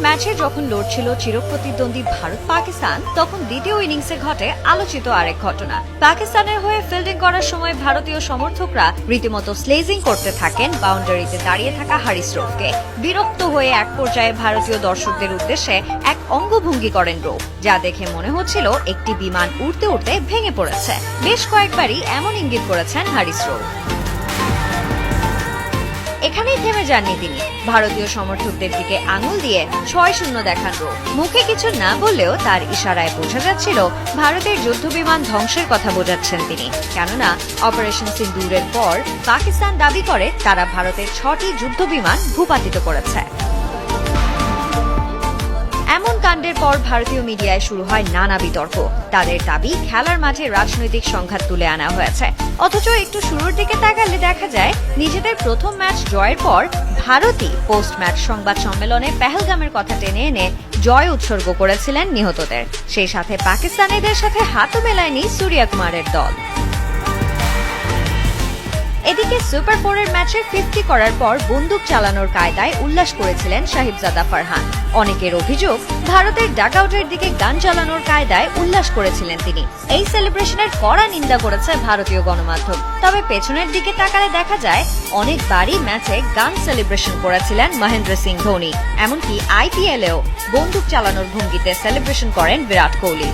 ম্যাচে যখন লড়ছিল চিরপ্রতিদ্বন্দ্বী ভারত পাকিস্তান, তখন দ্বিতীয় ইনিংসে ঘটে আলোচিত আরেক ঘটনা। পাকিস্তানের হয়ে ফিল্ডিং করার সময় ভারতীয় সমর্থকরা রীতিমতো স্লেজিং করতে থাকেন বাউন্ডারিতে দাঁড়িয়ে থাকা হারিস রৌফকে। বিরক্ত হয়ে এক পর্যায়ে ভারতীয় দর্শকদের উদ্দেশ্যে এক অঙ্গভঙ্গি করেন রৌফ, যা দেখে মনে হচ্ছিল একটি বিমান উড়তে উড়তে ভেঙে পড়েছে। বেশ কয়েকবারই এমন ইঙ্গিত করেছেন হারিস রৌফ। এখানেই থেমে যাননি তিনি, ভারতীয় সমর্থকদের দিকে আঙুল দিয়ে 6-0 দেখান রৌফ। মুখে কিছু না বললেও তার ইশারায় বোঝা যাচ্ছিল ভারতের যুদ্ধবিমান ধ্বংসের কথা বোঝাচ্ছেন তিনি। কেননা অপারেশন সিন্দুরের পর পাকিস্তান দাবি করে তারা ভারতের 6টি যুদ্ধবিমান ভূপাতিত করেছে। এমন কাণ্ডের পর ভারতীয় মিডিয়ায় শুরু হয় নানা বিতর্ক। তাদের দাবি খেলার মাঠে রাজনৈতিক সংঘাত তুলে আনা হয়েছে। অথচ একটু শুরুর দিকে তাকালে দেখা যায় নিজেদের প্রথম ম্যাচ জয়ের পর ভারতই পোস্ট ম্যাচ সংবাদ সম্মেলনে পেহেলগামের কথা টেনে এনে জয় উৎসর্গ করেছিলেন নিহতদের। সেই সাথে পাকিস্তানিদের সাথে হাতও মেলায়নি সূর্যা কুমারের দল। এদিকে সুপার 4-এর ম্যাচে 50 করার পর বন্দুক চালানোর কায়দায় উল্লাস করেছিলেন সাহিবজাদা ফারহান। অনেকের অভিযোগ ভারতের ডাকআউটের দিকে গান চালানোর কায়দায় উল্লাস করেছিলেন তিনি। এই সেলিব্রেশনের কড়া নিন্দা করেছে ভারতীয় গণমাধ্যম। তবে পেছনের দিকে তাকালে দেখা যায় অনেকবারই ম্যাচে গান সেলিব্রেশন করেছিলেন মহেন্দ্র সিং ধোনি। এমনকি IPL-এও বন্দুক চালানোর ভঙ্গিতে সেলিব্রেশন করেন বিরাট কোহলি।